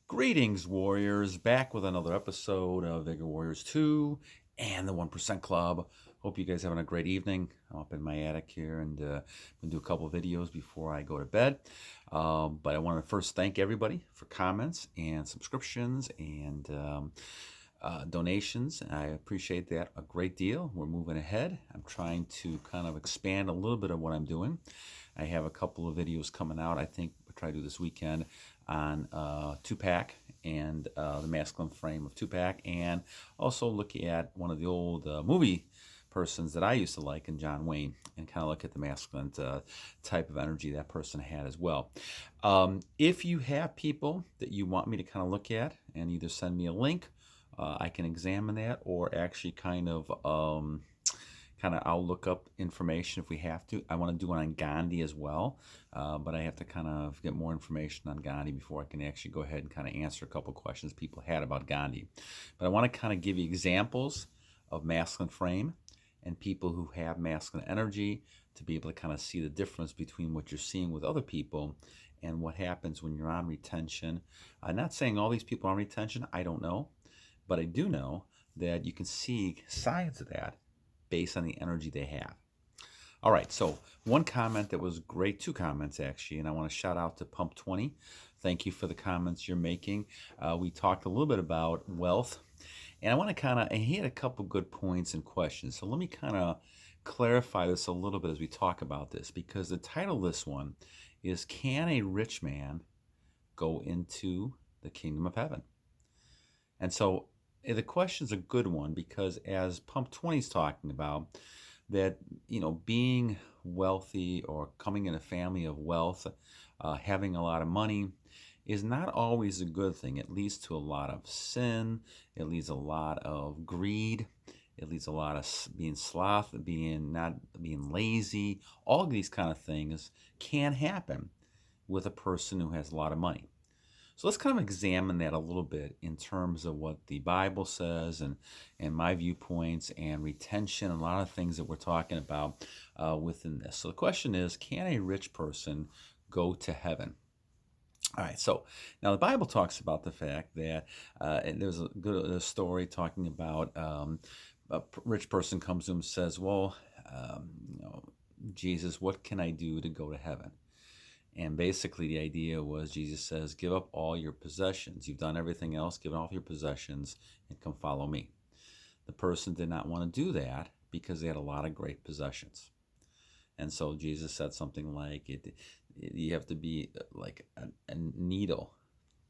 Greetings, Warriors. Back with another episode of Vigor Warriors 2 and the 1% Club. Hope you guys are having a great evening. I'm up in my attic here and I'm going to do a couple of videos before I go to bed. But I want to first thank everybody for comments and subscriptions and donations. I appreciate that a great deal. We're moving ahead. I'm trying to kind of expand a little bit of what I'm doing. I have a couple of videos coming out. I think we'll try to do this weekend on Tupac and the masculine frame of Tupac, and also look at one of the old movie persons that I used to like in John Wayne, and kind of look at the masculine type of energy that person had as well. If you have people that you want me to kind of look at and either send me a link, I can examine that, or actually kind of I'll look up information if we have to. I want to do it on Gandhi as well, but I have to kind of get more information on Gandhi before I can actually go ahead and kind of answer a couple questions people had about Gandhi. But I want to kind of give you examples of masculine frame and people who have masculine energy to be able to kind of see the difference between what you're seeing with other people and what happens when you're on retention. I'm not saying all these people are on retention. I don't know, but I do know that you can see signs of that based on the energy they have. All right, so one comment that was great, two comments actually, and I want to shout out to Pump 20. Thank you for the comments you're making. We talked a little bit about wealth, and I want to and he had a couple good points and questions. So let me kind of clarify this a little bit as we talk about this, because the title of this one is, Can a Rich Man Go into the Kingdom of Heaven? And so the question's a good one, because as Pump 20 is talking about, that, being wealthy or coming in a family of wealth, having a lot of money is not always a good thing. It leads to a lot of sin. It leads a lot of greed. It leads a lot of being sloth, not being lazy. All of these kind of things can happen with a person who has a lot of money. So let's kind of examine that a little bit in terms of what the Bible says and my viewpoints and retention and a lot of things that we're talking about within this. So the question is, can a rich person go to heaven? All right, so now the Bible talks about the fact that, and there's a story talking about a rich person comes to him and says, well, Jesus, what can I do to go to heaven? And basically the idea was, Jesus says, give up all your possessions. You've done everything else. Give up your possessions and come follow me. The person did not want to do that because they had a lot of great possessions. And so Jesus said something like, you have to be like a needle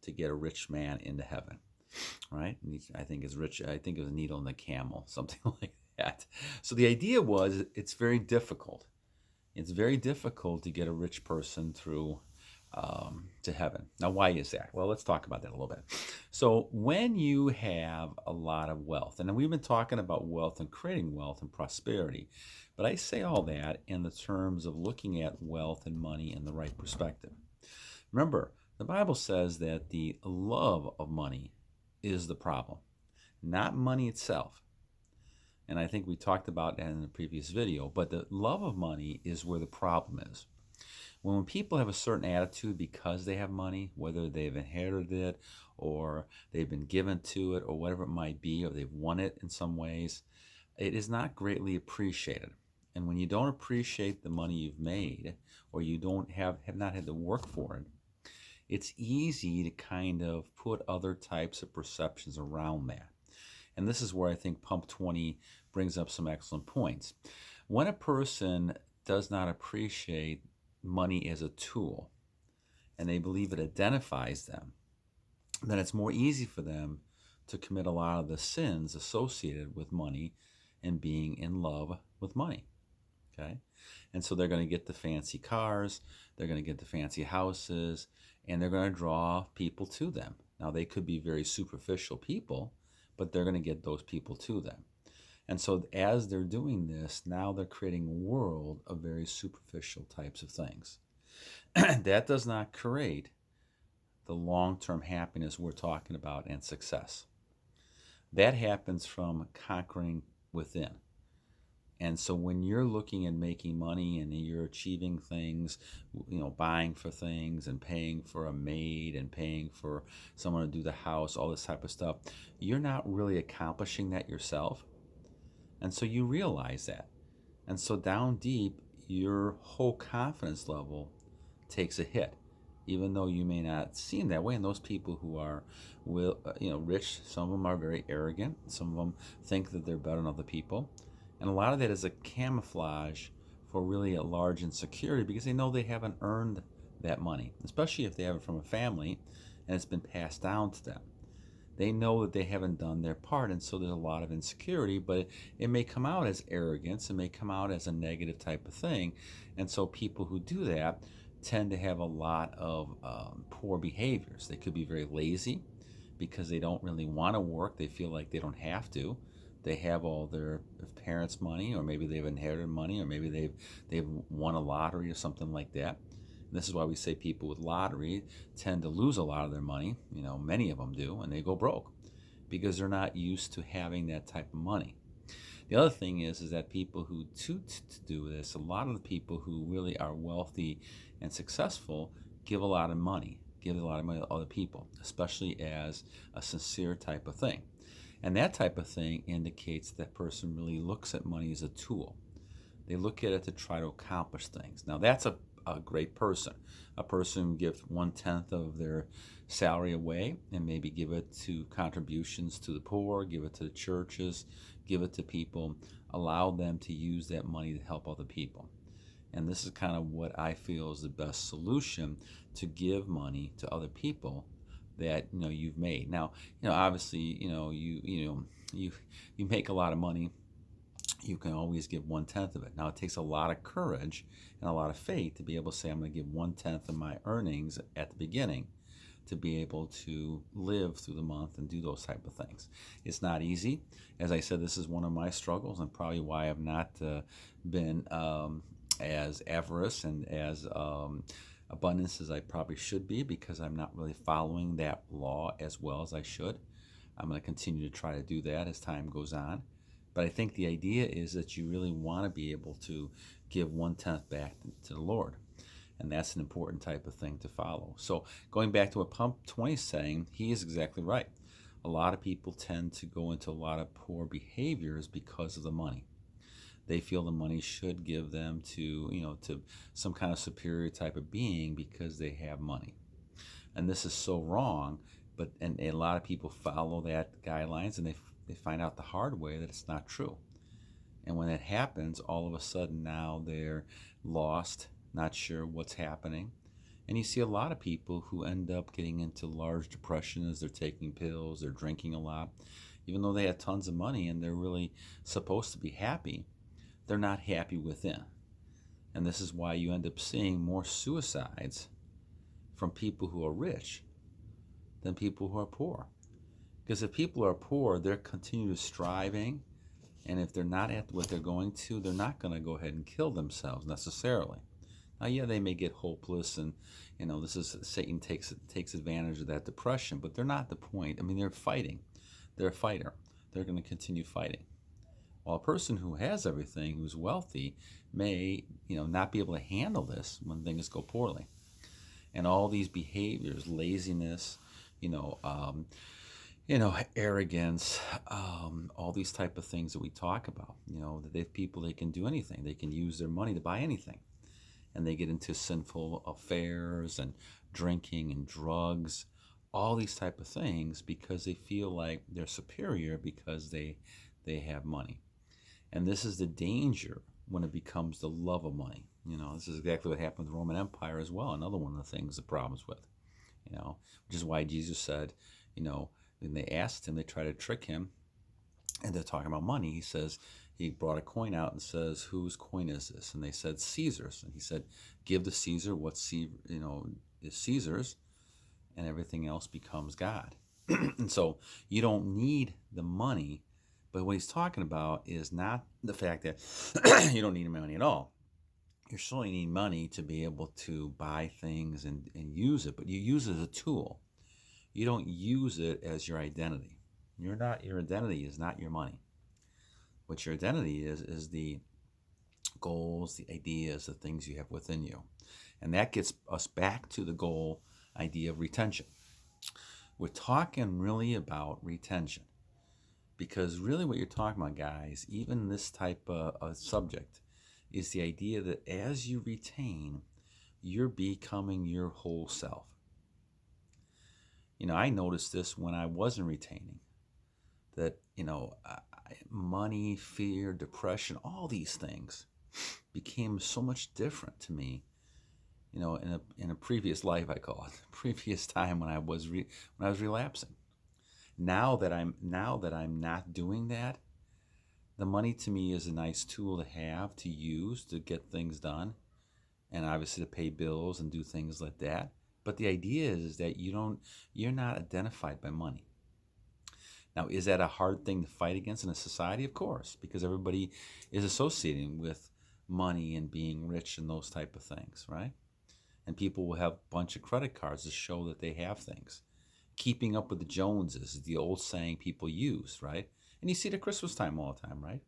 to get a rich man into heaven, right? I think it was a needle in the camel, something like that. So the idea was, it's very difficult. It's very difficult to get a rich person through to heaven. Now, why is that? Well, let's talk about that a little bit. So when you have a lot of wealth, and we've been talking about wealth and creating wealth and prosperity, but I say all that in the terms of looking at wealth and money in the right perspective. Remember, the Bible says that the love of money is the problem, not money itself. And I think we talked about that in the previous video, but the love of money is where the problem is. When people have a certain attitude because they have money, whether they've inherited it or they've been given to it or whatever it might be, or they've won it in some ways, it is not greatly appreciated. And when you don't appreciate the money you've made, or you have not had to work for it, it's easy to kind of put other types of perceptions around that. And this is where I think Pump 20 brings up some excellent points. When a person does not appreciate money as a tool, and they believe it identifies them, then it's more easy for them to commit a lot of the sins associated with money and being in love with money. Okay? And so they're going to get the fancy cars, they're going to get the fancy houses, and they're going to draw people to them. Now, they could be very superficial people, but they're going to get those people to them. And so as they're doing this, now they're creating a world of very superficial types of things. That does not create the long-term happiness we're talking about and success. That happens from conquering within. And so when you're looking at making money and you're achieving things, buying for things and paying for a maid and paying for someone to do the house, all this type of stuff, you're not really accomplishing that yourself. And so you realize that. And so down deep, your whole confidence level takes a hit, even though you may not seem that way. And those people who are, rich, some of them are very arrogant. Some of them think that they're better than other people. And a lot of that is a camouflage for really a large insecurity, because they know they haven't earned that money, especially if they have it from a family and it's been passed down to them. They know that they haven't done their part, and so there's a lot of insecurity, but it may come out as arrogance. It may come out as a negative type of thing. And so people who do that tend to have a lot of poor behaviors. They could be very lazy because they don't really want to work. They feel like they don't have to. They have all their parents' money, or maybe they've inherited money, or maybe they've won a lottery or something like that. And this is why we say people with lottery tend to lose a lot of their money. Many of them do, and they go broke because they're not used to having that type of money. The other thing is that people who to do this, a lot of the people who really are wealthy and successful give a lot of money to other people, especially as a sincere type of thing. And that type of thing indicates that person really looks at money as a tool. They look at it to try to accomplish things. Now, that's a great person. A person who gives 1/10 of their salary away and maybe give it to contributions to the poor, give it to the churches, give it to people, allow them to use that money to help other people. And this is kind of what I feel is the best solution, to give money to other people that you've made. Now, obviously, you make a lot of money. You can always give 1/10 of it. Now, it takes a lot of courage and a lot of faith to be able to say, I'm going to give 1/10 of my earnings at the beginning to be able to live through the month and do those type of things. It's not easy. As I said, this is one of my struggles, and probably why I've not been as avarice and as abundance as I probably should be, because I'm not really following that law as well as I should. I'm going to continue to try to do that as time goes on. But I think the idea is that you really want to be able to give 1/10 back to the Lord. And that's an important type of thing to follow. So going back to what Pump 20 is saying, he is exactly right. A lot of people tend to go into a lot of poor behaviors because of the money. They feel the money should give them to some kind of superior type of being because they have money. And this is so wrong, and a lot of people follow that guidelines, and they find out the hard way that it's not true. And when that happens, all of a sudden now they're lost, not sure what's happening. And you see a lot of people who end up getting into large depression as they're taking pills, they're drinking a lot. Even though they have tons of money and they're really supposed to be happy, they're not happy within. And this is why you end up seeing more suicides from people who are rich than people who are poor. Because if people are poor, they're continually striving, and if they're not at what they're going to, they're not going to go ahead and kill themselves necessarily. Now, yeah, they may get hopeless, and this is Satan takes advantage of that depression, but they're not the point. I mean, they're fighting. They're a fighter. They're going to continue fighting. While a person who has everything, who's wealthy, may not be able to handle this when things go poorly, and all these behaviors, laziness, arrogance, all these type of things that we talk about. That they have people, they can do anything. They can use their money to buy anything. And they get into sinful affairs and drinking and drugs, all these type of things, because they feel like they're superior because they have money. And this is the danger when it becomes the love of money. This is exactly what happened with the Roman Empire as well. Another one of the things, the problems with, which is why Jesus said, when they asked him, they tried to trick him, and they're talking about money. He says, he brought a coin out and says, whose coin is this? And they said, Caesar's. And he said, give to Caesar what is Caesar's, and everything else becomes God. And so you don't need the money, but what he's talking about is not the fact that you don't need money at all. You certainly need money to be able to buy things and use it, but you use it as a tool. You don't use it as your identity. Your identity is not your money. What your identity is the goals, the ideas, the things you have within you. And that gets us back to the goal idea of retention. We're talking really about retention because really what you're talking about, guys, even this type of subject, is the idea that as you retain, you're becoming your whole self. I noticed this when I wasn't retaining, that, money, fear, depression, all these things became so much different to me, in a previous life, I call it, previous time when I was relapsing. Now that I'm not doing that, the money to me is a nice tool to have, to use to get things done, and obviously to pay bills and do things like that. But the idea is that you're not identified by money. Now, is that a hard thing to fight against in a society? Of course, because everybody is associating with money and being rich and those type of things, right? And people will have a bunch of credit cards to show that they have things. Keeping up with the Joneses is the old saying people use, right? And you see it at Christmas time all the time, right?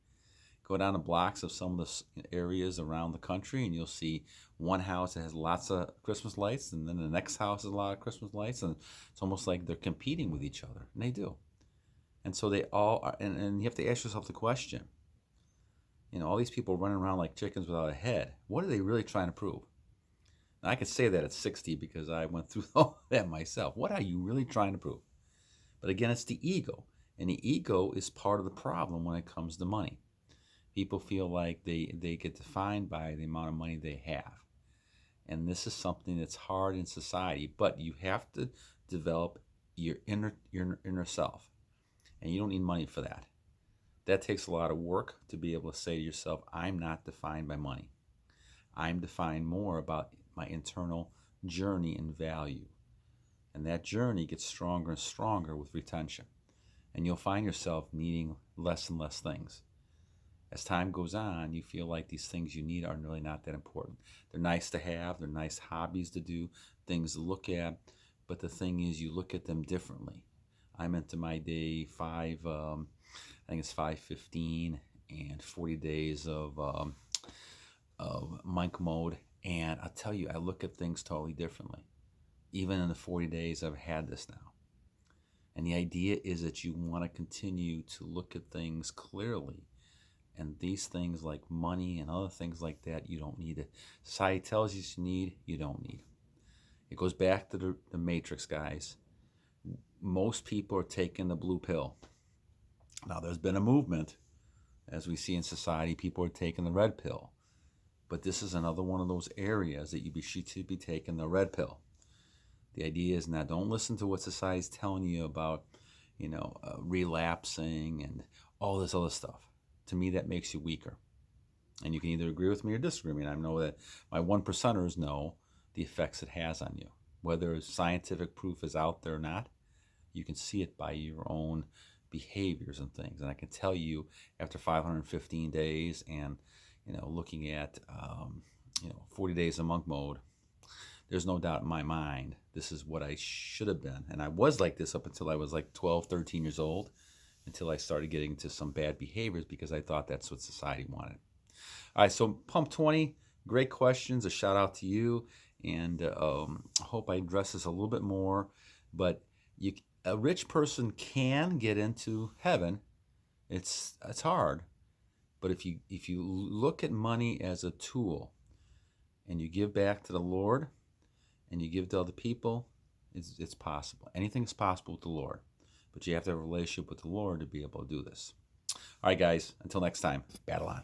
Go down the blocks of some of the areas around the country, and you'll see one house that has lots of Christmas lights, and then the next house has a lot of Christmas lights, and it's almost like they're competing with each other, and they do. And so they all are, and you have to ask yourself the question, all these people running around like chickens without a head, what are they really trying to prove? Now, I could say that at 60 because I went through all that myself. What are you really trying to prove? But again, it's the ego. And the ego is part of the problem when it comes to money. People feel like they get defined by the amount of money they have. And this is something that's hard in society, but you have to develop your inner self. And you don't need money for that. That takes a lot of work to be able to say to yourself, I'm not defined by money. I'm defined more about my internal journey and value. And that journey gets stronger and stronger with retention. And you'll find yourself needing less and less things. As time goes on, you feel like these things you need are really not that important. They're nice to have, they're nice hobbies to do, things to look at, but the thing is you look at them differently. I'm into my day I think it's 5:15 and 40 days of monk mode, and I'll tell you, I look at things totally differently. Even in the 40 days I've had this now. And the idea is that you want to continue to look at things clearly. And these things like money and other things like that, you don't need it. Society tells you you don't need. It goes back to the matrix, guys. Most people are taking the blue pill. Now, there's been a movement, as we see in society, people are taking the red pill. But this is another one of those areas that you should be taking the red pill. The idea is now don't listen to what society's telling you about, relapsing and all this other stuff. To me, that makes you weaker. And you can either agree with me or disagree with me. And I know that my 1%ers know the effects it has on you. Whether scientific proof is out there or not, you can see it by your own behaviors and things. And I can tell you after 515 days and, looking at, 40 days of monk mode, there's no doubt in my mind, this is what I should have been. And I was like this up until I was like 12, 13 years old, until I started getting to some bad behaviors because I thought that's what society wanted. All right, so Pump 20, great questions. A shout out to you. And I hope I address this a little bit more. But a rich person can get into heaven. It's hard. But if you look at money as a tool and you give back to the Lord and you give to other people, it's possible. Anything's possible with the Lord. But you have to have a relationship with the Lord to be able to do this. All right, guys, until next time, battle on.